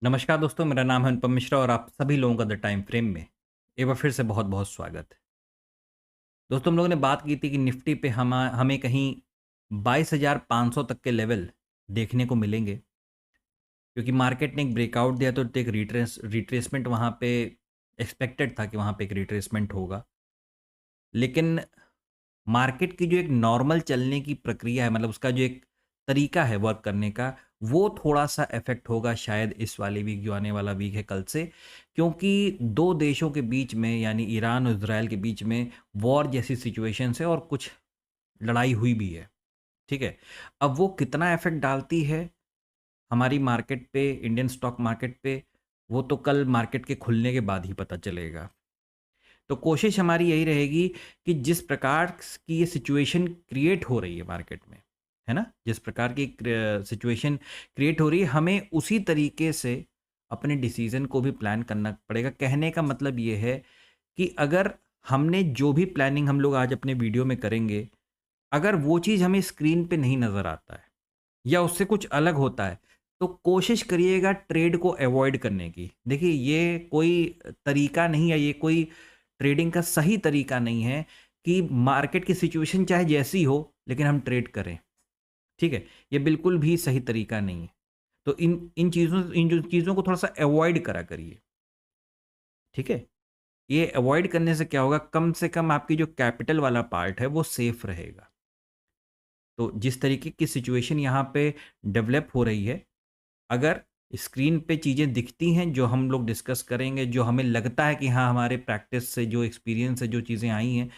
नमस्कार दोस्तों, मेरा नाम है अनुपम मिश्रा और आप सभी लोगों का द टाइम फ्रेम में एक बार फिर से बहुत बहुत स्वागत है। दोस्तों, हम लोगों ने बात की थी कि निफ्टी पे हमें कहीं 22,500 तक के लेवल देखने को मिलेंगे, क्योंकि मार्केट ने एक ब्रेकआउट दिया तो एक रिट्रेसमेंट वहाँ पे एक्सपेक्टेड था कि वहाँ पे एक रिट्रेसमेंट होगा। लेकिन मार्केट की जो एक नॉर्मल चलने की प्रक्रिया है, मतलब उसका जो एक तरीका है वर्क करने का, वो थोड़ा-सा इफ़ेक्ट होगा शायद इस वाले वीक, जो आने वाला वीक है कल से। क्योंकि 2 देशों के बीच में, यानी ईरान और इज़राइल के बीच में वॉर जैसी सिचुएशंस है और कुछ लड़ाई हुई भी है, ठीक है? अब वो कितना इफ़ेक्ट डालती है हमारी मार्केट पे, इंडियन स्टॉक मार्केट पे, वो तो कल मार्केट के खुलने के बाद ही पता चलेगा। तो कोशिश हमारी यही रहेगी कि जिस प्रकार की ये सिचुएशन क्रिएट हो रही है मार्केट में, है ना? जिस प्रकार की सिचुएशन क्रिएट हो रही है, हमें उसी तरीके से अपने डिसीजन को भी प्लान करना पड़ेगा। कहने का मतलब ये है कि अगर हमने जो भी प्लानिंग हम लोग आज अपने वीडियो में करेंगे, अगर वो चीज़ हमें स्क्रीन पे नहीं नज़र आता है या उससे कुछ अलग होता है, तो कोशिश करिएगा ट्रेड को अवॉइड करने की। देखिए, ये कोई तरीका नहीं है, ये कोई ट्रेडिंग का सही तरीका नहीं है कि मार्केट की सिचुएशन चाहे जैसी हो, लेकिन हम ट्रेड करें, ठीक है? ये बिल्कुल भी सही तरीका नहीं है। तो इन जो चीज़ों को थोड़ा-सा अवॉइड करा करिए, ठीक है? ये अवॉइड करने से क्या होगा, कम से कम आपकी जो कैपिटल वाला पार्ट है, वो सेफ रहेगा। तो जिस तरीके की सिचुएशन यहाँ पे डेवलप हो रही है, अगर स्क्रीन पे चीज़ें दिखती हैं जो हम लोग डिस्कस करेंगे, जो हमें लगता है कि हाँ, हमारे प्रैक्टिस से जो एक्सपीरियंस से जो चीज़ें आई हैं,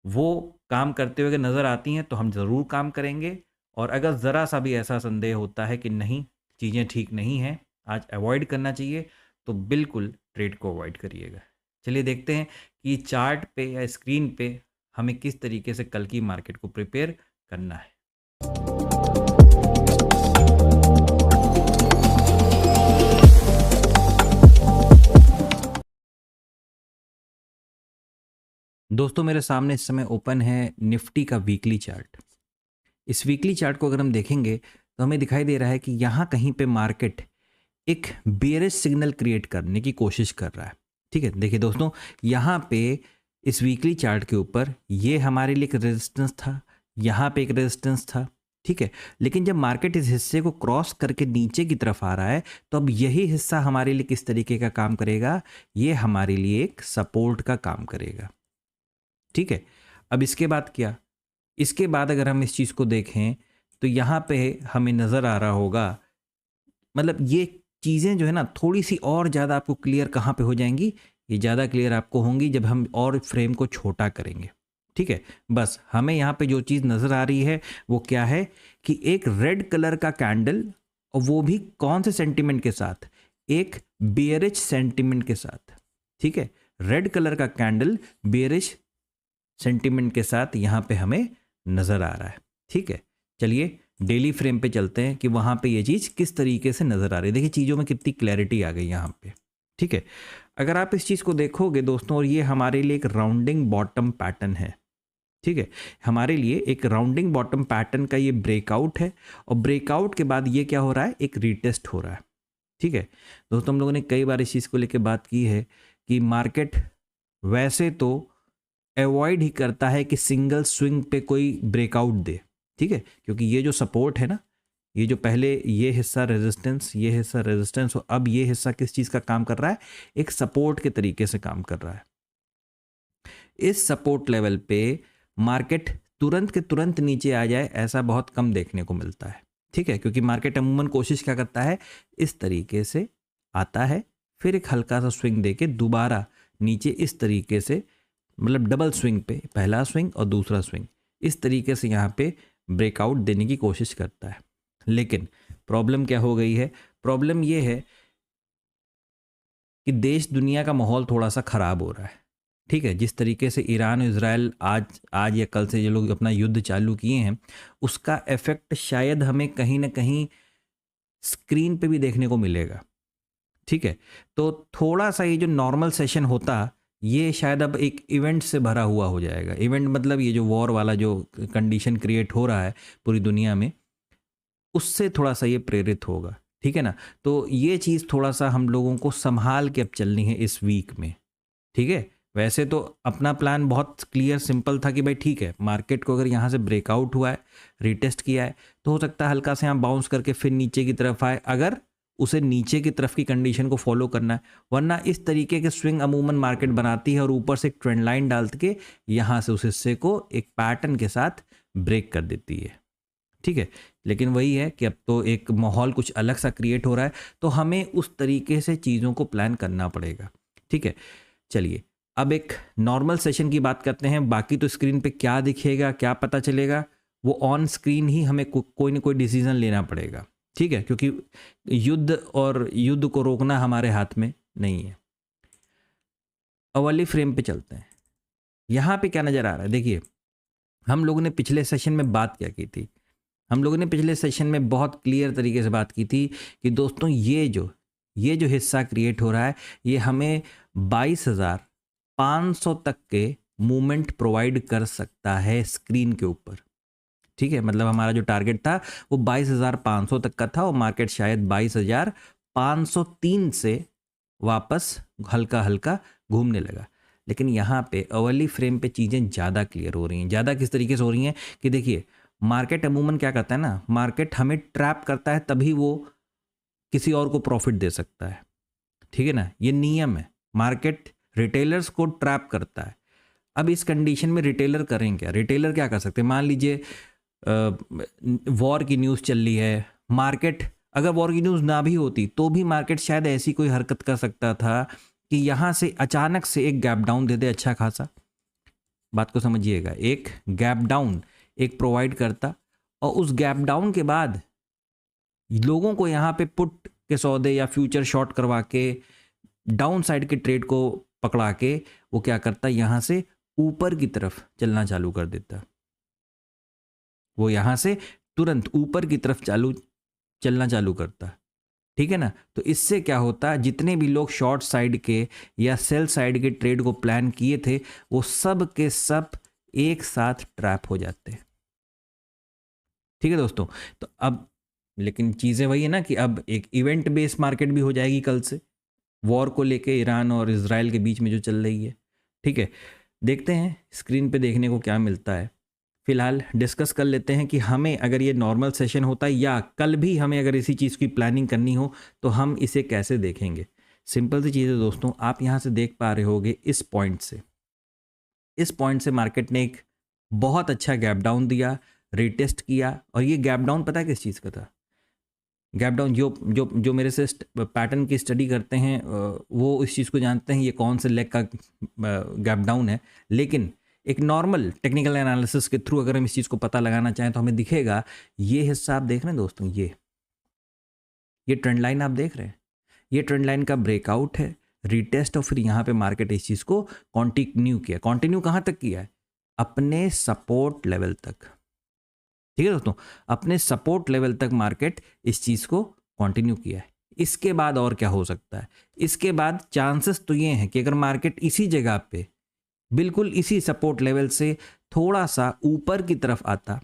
वो काम करते हुए अगर नज़र आती हैं, तो हम ज़रूर काम करेंगे। और अगर ज़रा-सा भी ऐसा संदेह होता है कि नहीं, चीज़ें ठीक नहीं हैं, आज अवॉइड करना चाहिए, तो बिल्कुल ट्रेड को अवॉइड करिएगा। चलिए देखते हैं कि चार्ट पे या स्क्रीन पे हमें किस तरीके से कल की मार्केट को प्रिपेयर करना है। दोस्तों, मेरे सामने इस समय ओपन है निफ्टी का वीकली चार्ट। इस वीकली चार्ट को अगर हम देखेंगे तो हमें दिखाई दे रहा है कि यहाँ कहीं पे मार्केट एक बेयरिश सिग्नल क्रिएट करने की कोशिश कर रहा है, ठीक है? देखिए दोस्तों, यहाँ पे इस वीकली चार्ट के ऊपर ये हमारे लिए एक रेजिस्टेंस था, यहाँ पे एक रेजिस्टेंस था, ठीक है? लेकिन जब मार्केट इस हिस्से को क्रॉस करके नीचे की तरफ आ रहा है, तो अब यही हिस्सा हमारे लिए किस तरीके का काम करेगा? ये हमारे लिए एक सपोर्ट का काम करेगा, ठीक है? अब इसके बाद क्या? इसके बाद अगर हम इस चीज़ को देखें, तो यहाँ पे हमें नज़र आ रहा होगा, मतलब ये चीज़ें जो है ना, थोड़ी-सी और ज़्यादा आपको क्लियर कहाँ पे हो जाएँगी? ये ज़्यादा क्लियर आपको होंगी जब हम और फ्रेम को छोटा करेंगे, ठीक है? बस हमें यहाँ पे जो चीज़ नज़र आ रही है, वो क्या है कि एक रेड कलर का कैंडल, और वो भी कौन से सेंटिमेंट के साथ? एक बेयरिश सेंटिमेंट के साथ, ठीक है? रेड कलर का कैंडल बेयरिश सेंटिमेंट के साथ यहाँ पे हमें नज़र आ रहा है, ठीक है? चलिए डेली फ्रेम पे चलते हैं कि वहाँ पे ये चीज़ किस तरीके से नज़र आ रही है। देखिए, चीज़ों में कितनी क्लैरिटी आ गई यहाँ पे, ठीक है? अगर आप इस चीज़ को देखोगे दोस्तों, और ये हमारे लिए एक राउंडिंग बॉटम पैटर्न है, ठीक है? हमारे लिए एक राउंडिंग बॉटम पैटर्न का ये ब्रेकआउट है, और ब्रेकआउट के बाद ये क्या हो रहा है? एक रीटेस्ट हो रहा है, ठीक है? दोस्तों, हम लोगों ने कई बार इस चीज़ को लेके बात की है कि मार्केट वैसे तो अवॉइड ही करता है कि सिंगल स्विंग पे कोई ब्रेकआउट दे, ठीक है? क्योंकि ये जो सपोर्ट है ना, ये जो पहले ये हिस्सा रेजिस्टेंस, ये हिस्सा रेजिस्टेंस, और अब ये हिस्सा किस चीज़ का काम कर रहा है? एक सपोर्ट के तरीके से काम कर रहा है। इस सपोर्ट लेवल पे मार्केट तुरंत के तुरंत नीचे आ जाए, ऐसा बहुत कम देखने को मिलता है, ठीक है? क्योंकि मार्केट अमूमन कोशिश क्या करता है? इस तरीके से आता है, फिर एक हल्का सा स्विंग देके दोबारा नीचे इस तरीके से, मतलब डबल स्विंग पे, पहला स्विंग और दूसरा स्विंग, इस तरीके से यहाँ पे ब्रेकआउट देने की कोशिश करता है। लेकिन प्रॉब्लम क्या हो गई है? प्रॉब्लम ये है कि देश दुनिया का माहौल थोड़ा सा ख़राब हो रहा है, ठीक है? जिस तरीके से ईरान और इज़राइल आज आज या कल से ये लोग अपना युद्ध चालू किए हैं, उसका इफ़ेक्ट शायद हमें कहीं न कहीं स्क्रीन पे भी देखने को मिलेगा, ठीक है? तो थोड़ा-सा ये जो नॉर्मल सेशन होता, ये शायद अब एक इवेंट से भरा हुआ हो जाएगा। इवेंट मतलब ये जो वॉर वाला जो कंडीशन क्रिएट हो रहा है पूरी दुनिया में, उससे थोड़ा-सा ये प्रेरित होगा, ठीक है ना। तो ये चीज़ थोड़ा सा हम लोगों को संभाल के अब चलनी है इस वीक में, ठीक है। वैसे तो अपना प्लान बहुत क्लियर सिंपल था कि भाई ठीक है, मार्केट को अगर यहाँ से ब्रेकआउट हुआ है, रीटेस्ट किया है, तो हो सकता है हल्का से यहाँ बाउंस करके फिर नीचे की तरफ आए, अगर उसे नीचे की तरफ की कंडीशन को फॉलो करना है। वरना इस तरीके के स्विंग अमूमन मार्केट बनाती है और ऊपर से एक ट्रेंड लाइन डाल के यहाँ से उस हिस्से को एक पैटर्न के साथ ब्रेक कर देती है, ठीक है। लेकिन वही है कि अब तो एक माहौल कुछ अलग सा क्रिएट हो रहा है, तो हमें उस तरीके से चीज़ों को प्लान करना पड़ेगा, ठीक है। चलिए अब एक नॉर्मल सेशन की बात करते हैं। बाकी तो स्क्रीन पे क्या दिखेगा, क्या पता चलेगा, वो ऑन स्क्रीन ही हमें कोई ना कोई डिसीजन लेना पड़ेगा, ठीक है, क्योंकि युद्ध को रोकना हमारे हाथ में नहीं है। अवली फ्रेम पे चलते हैं। यहाँ पे क्या नज़र आ रहा है, देखिए हम लोगों ने पिछले सेशन में बात क्या की थी। हम लोगों ने पिछले सेशन में बहुत क्लियर तरीके से बात की थी कि दोस्तों ये जो हिस्सा क्रिएट हो रहा है, ये हमें 22,500 तक के मूवमेंट प्रोवाइड कर सकता है स्क्रीन के ऊपर, ठीक है। मतलब हमारा जो टारगेट था वो 22,500 तक का था और मार्केट शायद 22,503 से वापस हल्का हल्का घूमने लगा। लेकिन यहाँ पे अवर्ली फ्रेम पे चीज़ें ज़्यादा क्लियर हो रही हैं। ज़्यादा किस तरीके से हो रही हैं कि देखिए, मार्केट अमूमन क्या करता है ना, मार्केट हमें ट्रैप करता है तभी वो किसी और को प्रॉफिट दे सकता है, ठीक है ना। ये नियम है, मार्केट रिटेलर्स को ट्रैप करता है। अब इस कंडीशन में रिटेलर करें क्या, रिटेलर क्या कर सकते हैं। मान लीजिए वॉर की न्यूज़ चल रही है, मार्केट अगर वॉर की न्यूज़ ना भी होती तो भी मार्केट शायद ऐसी कोई हरकत कर सकता था कि यहाँ से अचानक से एक गैप डाउन दे दे अच्छा खासा। बात को समझिएगा, एक गैप डाउन एक प्रोवाइड करता और उस गैप डाउन के बाद लोगों को यहाँ पे पुट के सौदे या फ्यूचर शॉर्ट करवा के डाउन साइड के ट्रेड को पकड़ा के वो क्या करता, यहाँ से ऊपर की तरफ चलना चालू कर देता। वो यहाँ से तुरंत ऊपर की तरफ चलना चालू करता, ठीक है ना। तो इससे क्या होता, जितने भी लोग शॉर्ट साइड के या सेल साइड के ट्रेड को प्लान किए थे वो सब के सब एक साथ ट्रैप हो जाते, ठीक है दोस्तों। तो अब लेकिन चीज़ें वही है ना कि अब एक इवेंट बेस्ड मार्केट भी हो जाएगी कल से, वॉर को लेके ईरान और इजराइल के बीच में जो चल रही है, ठीक है। देखते हैं स्क्रीन पे देखने को क्या मिलता है। फिलहाल डिस्कस कर लेते हैं कि हमें अगर ये नॉर्मल सेशन होता है या कल भी हमें अगर इसी चीज़ की प्लानिंग करनी हो तो हम इसे कैसे देखेंगे। सिंपल सी चीज़ है दोस्तों, आप यहाँ से देख पा रहे होगे इस पॉइंट से मार्केट ने एक बहुत अच्छा गैप डाउन दिया, रीटेस्ट किया, और ये गैप डाउन पता है किस चीज़ का था। गैप डाउन जो जो जो मेरे से पैटर्न की स्टडी करते हैं वो इस चीज़ को जानते हैं ये कौन से लेग का गैप डाउन है। लेकिन एक नॉर्मल टेक्निकल एनालिसिस के थ्रू अगर हम इस चीज़ को पता लगाना चाहें तो हमें दिखेगा, ये हिस्सा आप देख रहे हैं दोस्तों, ये ट्रेंड लाइन आप देख रहे हैं, ये ट्रेंड लाइन का ब्रेकआउट है, रीटेस्ट, और फिर यहाँ पे मार्केट इस चीज़ को कंटिन्यू किया। कंटिन्यू कहाँ तक किया है, अपने सपोर्ट लेवल तक, ठीक है दोस्तों, अपने सपोर्ट लेवल तक मार्केट इस चीज़ को कंटिन्यू किया है। इसके बाद और क्या हो सकता है, इसके बाद चांसेस तो ये हैं कि अगर मार्केट इसी जगह पे बिल्कुल इसी सपोर्ट लेवल से थोड़ा सा ऊपर की तरफ आता,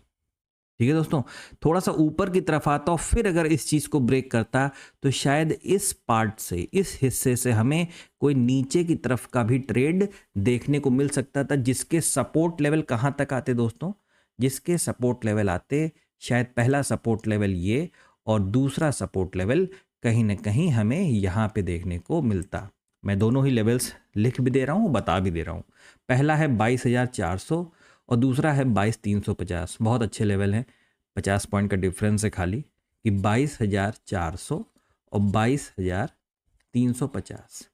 ठीक है दोस्तों, थोड़ा सा ऊपर की तरफ आता और फिर अगर इस चीज़ को ब्रेक करता तो शायद इस पार्ट से, इस हिस्से से हमें कोई नीचे की तरफ का भी ट्रेड देखने को मिल सकता था, जिसके सपोर्ट लेवल कहाँ तक आते दोस्तों, जिसके सपोर्ट लेवल आते शायद पहला सपोर्ट लेवल ये और दूसरा सपोर्ट लेवल कहीं ना कहीं हमें यहाँ पे देखने को मिलता। मैं दोनों ही लेवल्स लिख भी दे रहा हूँ, बता भी दे रहा हूँ। पहला है 22,400 और दूसरा है 22,350। बहुत अच्छे लेवल हैं, 50 पॉइंट का डिफरेंस है खाली, कि 22,400 और 22,350,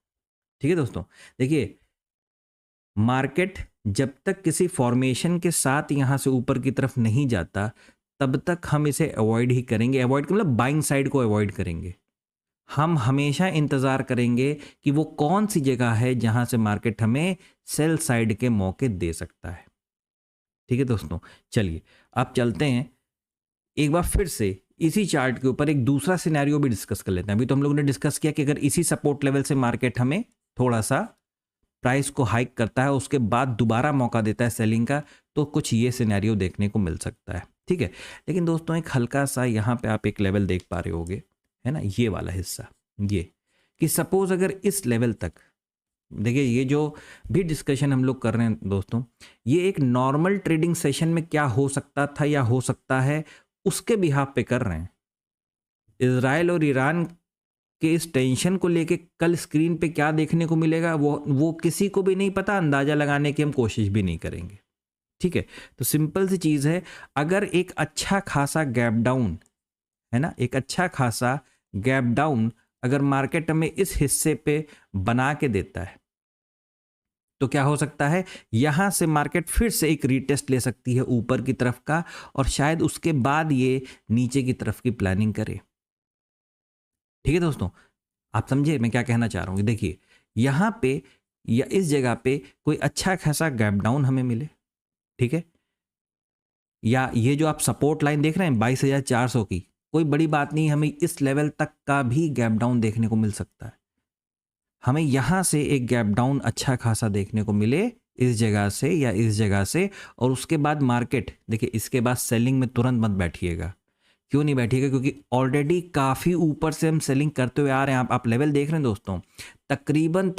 ठीक है दोस्तों। देखिए मार्केट जब तक किसी फॉर्मेशन के साथ यहाँ से ऊपर की तरफ नहीं जाता तब तक हम इसे अवॉइड ही करेंगे। अवॉइड मतलब बाइंग साइड को अवॉइड करेंगे। हम हमेशा इंतज़ार करेंगे कि वो कौन सी जगह है जहाँ से मार्केट हमें सेल साइड के मौके दे सकता है, ठीक है दोस्तों। चलिए अब चलते हैं एक बार फिर से इसी चार्ट के ऊपर एक दूसरा सिनेरियो भी डिस्कस कर लेते हैं। अभी तो हम लोगों ने डिस्कस किया कि अगर इसी सपोर्ट लेवल से मार्केट हमें थोड़ा सा प्राइस को हाइक करता है, उसके बाद दोबारा मौका देता है सेलिंग का, तो कुछ ये सिनेरियो देखने को मिल सकता है, ठीक है। लेकिन दोस्तों एक हल्का सा यहाँ पे आप एक लेवल देख पा रहे होगे, है ना, ये वाला हिस्सा, ये कि सपोज अगर इस लेवल तक, देखिए ये जो भी डिस्कशन हम लोग कर रहे हैं दोस्तों, ये एक नॉर्मल ट्रेडिंग सेशन में क्या हो सकता था या हो सकता है उसके बिहाफ पे कर रहे हैं। इजराइल और ईरान के इस टेंशन को लेके कल स्क्रीन पे क्या देखने को मिलेगा वो किसी को भी नहीं पता, अंदाजा लगाने की हम कोशिश भी नहीं करेंगे। ठीक है, तो सिंपल सी चीज है, अगर एक अच्छा खासा गैप डाउन है ना, एक अच्छा खासा गैप डाउन अगर मार्केट हमें इस हिस्से पे बना के देता है तो क्या हो सकता है, यहां से मार्केट फिर से एक रीटेस्ट ले सकती है ऊपर की तरफ का, और शायद उसके बाद ये नीचे की तरफ की प्लानिंग करे। ठीक है दोस्तों, आप समझे मैं क्या कहना चाह रहा हूं। देखिए यहां पे या इस जगह पे कोई अच्छा खासा गैप डाउन हमें मिले, ठीक है, या ये जो आप सपोर्ट लाइन देख रहे हैं 22,400 की, कोई बड़ी बात नहीं, हमें इस लेवल तक का भी गैप डाउन देखने को मिल सकता है। हमें यहां से एक गैप डाउन अच्छा खासा देखने को मिले इस जगह से या इस जगह से, और उसके बाद मार्केट, देखिए इसके बाद सेलिंग में तुरंत मत बैठिएगा। क्यों नहीं बैठिएगा, क्योंकि ऑलरेडी काफ़ी ऊपर से हम सेलिंग करते हुए आ रहे हैं। आप लेवल देख रहे हैं दोस्तों, तकरीबन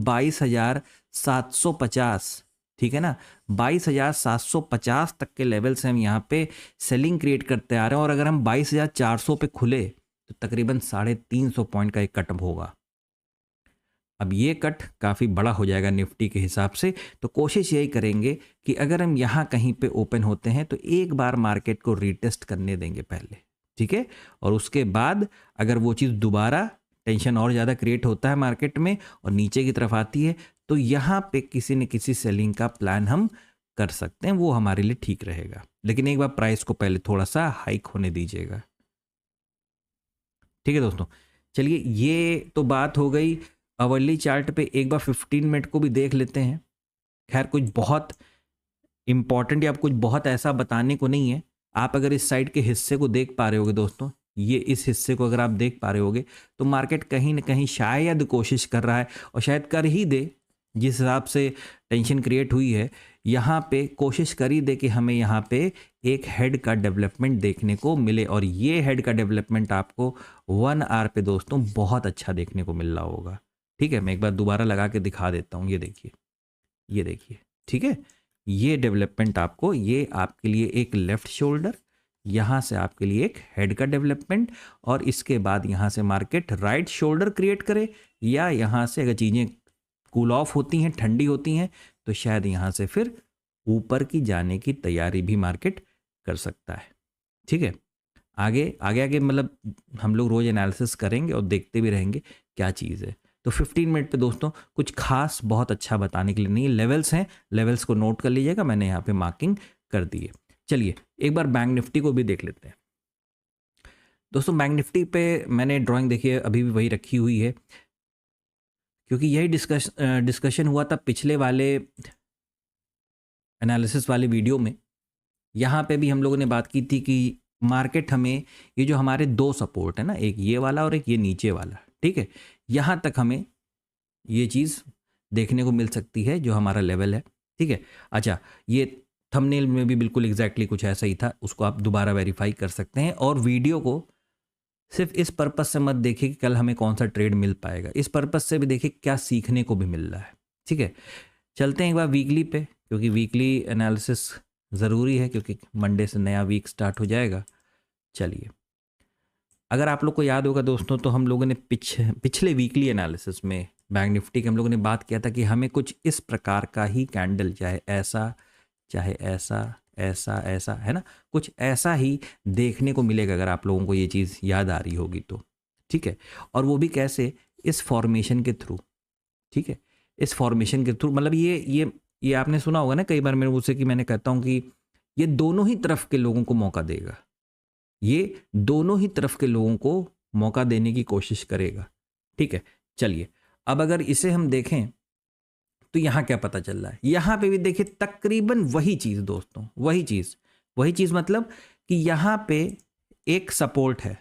22,750, ठीक है ना, 22,750 तक के लेवल से हम यहाँ पे सेलिंग क्रिएट करते आ रहे हैं। और अगर हम 22,400 पे खुले तो तकरीबन 350 पॉइंट का एक कट होगा। अब ये कट काफ़ी बड़ा हो जाएगा निफ्टी के हिसाब से, तो कोशिश यही करेंगे कि अगर हम यहाँ कहीं पे ओपन होते हैं तो एक बार मार्केट को रीटेस्ट करने देंगे पहले, ठीक है, और उसके बाद अगर वो चीज़ दोबारा टेंशन और ज़्यादा क्रिएट होता है मार्केट में और नीचे की तरफ आती है तो यहाँ पे किसी न किसी सेलिंग का प्लान हम कर सकते हैं, वो हमारे लिए ठीक रहेगा। लेकिन एक बार प्राइस को पहले थोड़ा सा हाइक होने दीजिएगा। ठीक है दोस्तों, चलिए ये तो बात हो गई अवर्ली चार्ट पे। एक बार 15 मिनट को भी देख लेते हैं। खैर कुछ बहुत इंपॉर्टेंट या कुछ बहुत ऐसा बताने को नहीं है। आप अगर इस साइड के हिस्से को देख पा रहे होगे दोस्तों, ये इस हिस्से को अगर आप देख पा रहे होगे तो मार्केट कहीं ना कहीं शायद कोशिश कर रहा है, और शायद कर ही दे, जिस हिसाब से टेंशन क्रिएट हुई है यहाँ पे, कोशिश कर ही दे कि हमें यहाँ पे एक हेड का डेवलपमेंट देखने को मिले। और ये हेड का डेवलपमेंट आपको 1 आवर पे दोस्तों बहुत अच्छा देखने को मिल रहा होगा। ठीक है, मैं एक बार दोबारा लगा के दिखा देता हूँ। ये देखिए, ये देखिए, ठीक है, ये डेवलपमेंट आपको, ये आपके लिए एक लेफ्ट शोल्डर, यहाँ से आपके लिए एक हेड का डेवलपमेंट, और इसके बाद यहाँ से मार्केट राइट शोल्डर क्रिएट करे, या यहाँ से अगर चीज़ें कूल ऑफ होती हैं, ठंडी होती हैं, तो शायद यहाँ से फिर ऊपर की जाने की तैयारी भी मार्केट कर सकता है। ठीक है, आगे आगे आगे मतलब हम लोग रोज एनालिसिस करेंगे और देखते भी रहेंगे क्या चीज़ है। तो 15 मिनट पे दोस्तों कुछ खास बहुत अच्छा बताने के लिए नहीं, लेवल्स हैं, लेवल्स को नोट कर लीजिएगा, मैंने यहाँ पे मार्किंग कर दी है। चलिए एक बार बैंक निफ्टी को भी देख लेते हैं दोस्तों। बैंक निफ्टी पे मैंने ड्राइंग देखिए अभी भी वही रखी हुई है, क्योंकि यही डिस्कशन हुआ था पिछले वाले एनालिसिस वाले वीडियो में। यहाँ पे भी हम लोगों ने बात की थी कि मार्केट हमें ये जो हमारे दो सपोर्ट है ना, एक ये वाला और एक ये नीचे वाला, ठीक है, यहाँ तक हमें ये चीज़ देखने को मिल सकती है जो हमारा लेवल है। ठीक है, अच्छा ये थंबनेल में भी बिल्कुल एग्जैक्टली कुछ ऐसा ही था, उसको आप दोबारा वेरीफाई कर सकते हैं। और वीडियो को सिर्फ इस पर्पस से मत देखिए कि कल हमें कौन सा ट्रेड मिल पाएगा, इस पर्पस से भी देखिए क्या सीखने को भी मिल रहा है। ठीक है, चलते हैं एक बार वीकली पे, क्योंकि वीकली एनालिसिस ज़रूरी है, क्योंकि मंडे से नया वीक स्टार्ट हो जाएगा। चलिए, अगर आप लोग को याद होगा दोस्तों, तो हम लोगों ने पिछले वीकली एनालिसिस में बैंक निफ्टी के हम लोगों ने बात किया था कि हमें कुछ इस प्रकार का ही कैंडल, चाहे ऐसा चाहे ऐसा ऐसा ऐसा, है ना, कुछ ऐसा ही देखने को मिलेगा, अगर आप लोगों को ये चीज़ याद आ रही होगी तो। ठीक है, और वो भी कैसे, इस फॉर्मेशन के थ्रू। ठीक है, इस फॉर्मेशन के थ्रू, मतलब ये आपने सुना होगा ना कई बार मेरे मुझसे कि मैंने कहता हूँ कि ये दोनों ही तरफ के लोगों को मौका देगा, ये दोनों ही तरफ के लोगों को मौका देने की कोशिश करेगा। ठीक है, चलिए अब अगर इसे हम देखें तो यहाँ क्या पता चल रहा है, यहाँ पे भी देखिए तकरीबन वही चीज़ दोस्तों, वही चीज़ मतलब कि यहाँ पे एक सपोर्ट है।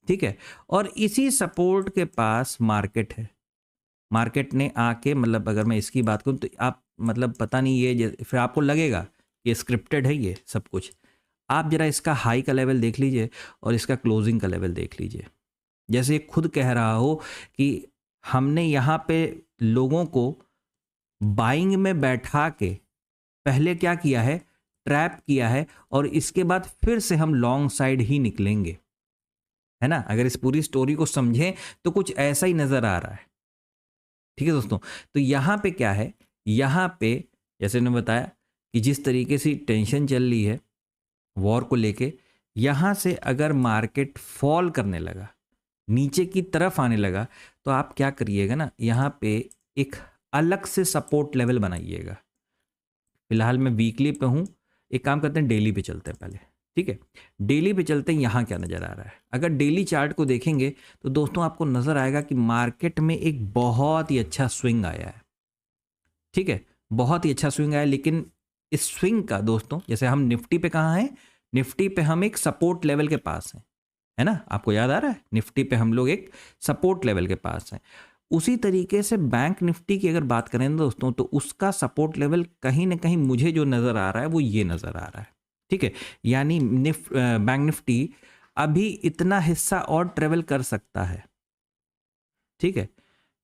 ठीक है, और इसी सपोर्ट के पास मार्केट है। मार्केट ने आके, मतलब अगर मैं इसकी बात करूँ तो आप मतलब पता नहीं, ये फिर आपको लगेगा ये स्क्रिप्टेड है ये सब कुछ। आप जरा इसका हाई का लेवल देख लीजिए और इसका क्लोजिंग का लेवल देख लीजिए। जैसे ये खुद कह रहा हो कि हमने यहाँ पे लोगों को बाइंग में बैठा के पहले क्या किया है, ट्रैप किया है, और इसके बाद फिर से हम लॉन्ग साइड ही निकलेंगे, है ना। अगर इस पूरी स्टोरी को समझें तो कुछ ऐसा ही नजर आ रहा है। ठीक है दोस्तों, तो यहाँ पे क्या है, यहाँ पे जैसे मैंने बताया कि जिस तरीके से टेंशन चल रही है वॉर को लेके, यहाँ से अगर मार्केट फॉल करने लगा, नीचे की तरफ आने लगा, तो आप क्या करिएगा ना, यहाँ पे एक अलग से सपोर्ट लेवल बनाइएगा। फिलहाल मैं वीकली पे हूँ, एक काम करते हैं डेली पे चलते हैं पहले। ठीक है, डेली पे चलते हैं। यहाँ क्या नज़र आ रहा है, अगर डेली चार्ट को देखेंगे तो दोस्तों आपको नज़र आएगा कि मार्केट में एक बहुत ही अच्छा स्विंग आया है। ठीक है, बहुत ही अच्छा स्विंग आया, लेकिन इस स्विंग का दोस्तों, जैसे हम निफ्टी पे कहाँ हैं, निफ्टी पे हम एक सपोर्ट लेवल के पास हैं, है ना। आपको याद आ रहा है, निफ्टी पे हम लोग एक सपोर्ट लेवल के पास हैं। उसी तरीके से बैंक निफ्टी की अगर बात करें ना दोस्तों, तो उसका सपोर्ट लेवल कहीं ना कहीं मुझे जो नज़र आ रहा है वो ये नज़र आ रहा है। ठीक है, यानी बैंक निफ्टी अभी इतना हिस्सा और ट्रेवल कर सकता है। ठीक है,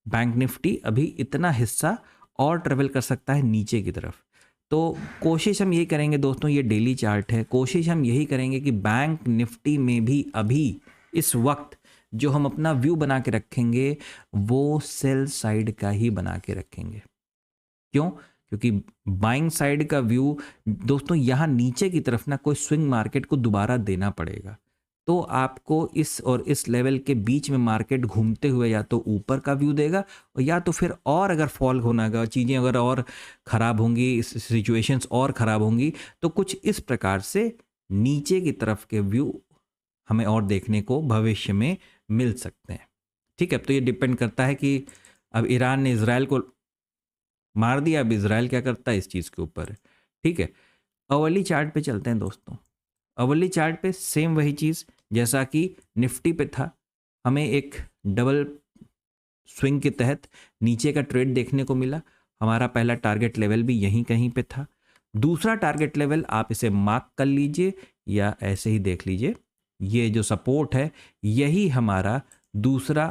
बैंक निफ्टी अभी इतना हिस्सा और ट्रेवल कर सकता है नीचे की तरफ। तो कोशिश हम यही करेंगे दोस्तों, ये डेली चार्ट है, कोशिश हम यही करेंगे कि बैंक निफ्टी में भी अभी इस वक्त जो हम अपना व्यू बना के रखेंगे वो सेल साइड का ही बना के रखेंगे। क्यों? क्योंकि बाइंग साइड का व्यू दोस्तों, यहाँ नीचे की तरफ ना कोई स्विंग मार्केट को दोबारा देना पड़ेगा, तो आपको इस और इस लेवल के बीच में मार्केट घूमते हुए या तो ऊपर का व्यू देगा, और या तो फिर और अगर फॉल होना का चीज़ें अगर और ख़राब होंगी, सिचुएशंस और ख़राब होंगी, तो कुछ इस प्रकार से नीचे की तरफ के व्यू हमें और देखने को भविष्य में मिल सकते हैं। ठीक है, तो ये डिपेंड करता है कि अब ईरान ने इजराइल को मार दिया, अब इजराइल क्या करता है इस चीज़ के ऊपर। ठीक है, अवर्ली चार्ट पे चलते हैं दोस्तों। अवर्ली चार्ट पे सेम वही चीज़ जैसा कि निफ्टी पे था, हमें एक डबल स्विंग के तहत नीचे का ट्रेड देखने को मिला। हमारा पहला टारगेट लेवल भी यहीं कहीं पे था। दूसरा टारगेट लेवल आप इसे मार्क कर लीजिए या ऐसे ही देख लीजिए, ये जो सपोर्ट है यही हमारा दूसरा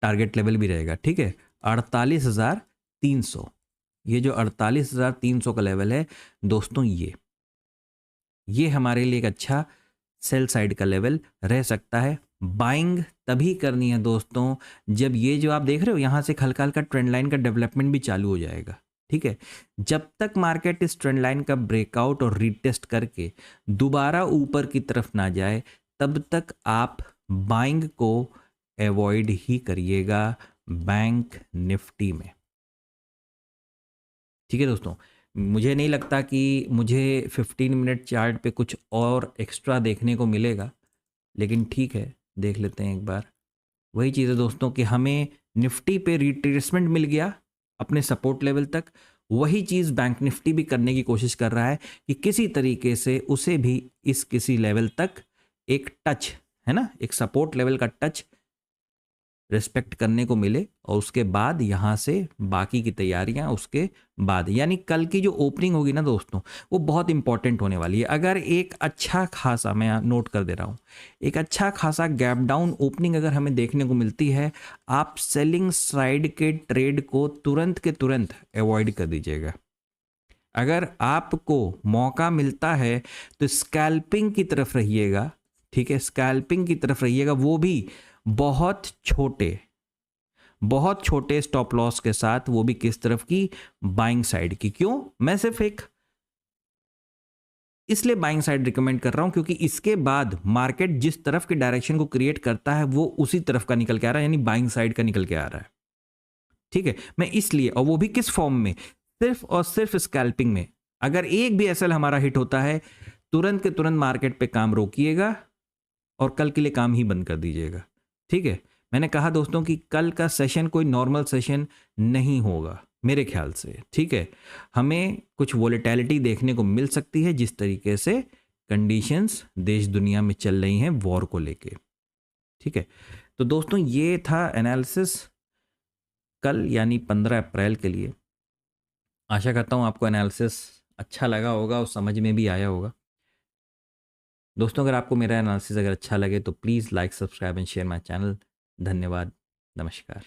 टारगेट लेवल भी रहेगा। ठीक है, 48,300, ये जो 48,300 का लेवल है दोस्तों, ये हमारे लिए एक अच्छा सेल साइड का लेवल रह सकता है। बाइंग तभी करनी है दोस्तों जब ये जो आप देख रहे हो यहाँ से हल्का हल्का ट्रेंड लाइन का डेवलपमेंट भी चालू हो जाएगा। ठीक है, जब तक मार्केट इस ट्रेंड लाइन का ब्रेकआउट और रीटेस्ट करके दोबारा ऊपर की तरफ ना जाए, तब तक आप बाइंग को अवॉइड ही करिएगा बैंक निफ्टी में। ठीक है दोस्तों, मुझे नहीं लगता कि मुझे 15 मिनट चार्ट पे कुछ और एक्स्ट्रा देखने को मिलेगा, लेकिन ठीक है, देख लेते हैं एक बार। वही चीज़ है दोस्तों कि हमें निफ्टी पे रिट्रेसमेंट मिल गया अपने सपोर्ट लेवल तक, वही चीज़ बैंक निफ्टी भी करने की कोशिश कर रहा है कि किसी तरीके से उसे भी इस किसी लेवल तक एक टच, है ना, एक सपोर्ट लेवल का टच रिस्पेक्ट करने को मिले, और उसके बाद यहाँ से बाकी की तैयारियाँ उसके बाद, यानी कल की जो ओपनिंग होगी ना दोस्तों, वो बहुत इंपॉर्टेंट होने वाली है। अगर एक अच्छा खासा, मैं नोट कर दे रहा हूँ, एक अच्छा खासा गैप डाउन ओपनिंग अगर हमें देखने को मिलती है, आप सेलिंग साइड के ट्रेड को तुरंत के तुरंत अवॉइड कर दीजिएगा। अगर आपको मौका मिलता है तो स्कैल्पिंग की तरफ रहिएगा। ठीक है, स्कैल्पिंग की तरफ रहिएगा, वो भी बहुत छोटे स्टॉप लॉस के साथ, वो भी किस तरफ की, बाइंग साइड की। क्यों? मैं सिर्फ एक इसलिए बाइंग साइड रिकमेंड कर रहा हूं क्योंकि इसके बाद मार्केट जिस तरफ के डायरेक्शन को क्रिएट करता है वो उसी तरफ का निकल के आ रहा है, यानी बाइंग साइड का निकल के आ रहा है। ठीक है, मैं इसलिए, और वो भी किस फॉर्म में, सिर्फ और सिर्फ स्कैल्पिंग में। अगर एक भी एसएल हमारा हिट होता है, तुरंत के तुरंत मार्केट पे काम रोकिएगा और कल के लिए काम ही बंद कर दीजिएगा। ठीक है, मैंने कहा दोस्तों कि कल का सेशन कोई नॉर्मल सेशन नहीं होगा मेरे ख्याल से। ठीक है, हमें कुछ वोलेटिलिटी देखने को मिल सकती है जिस तरीके से कंडीशंस देश दुनिया में चल रही हैं वॉर को लेके। ठीक है, तो दोस्तों ये था एनालिसिस कल यानी 15 अप्रैल के लिए। आशा करता हूँ आपको एनालिसिस अच्छा लगा होगा और समझ में भी आया होगा। दोस्तों अगर आपको मेरा एनालिसिस अगर अच्छा लगे तो please like, subscribe and share my channel. धन्यवाद, नमस्कार।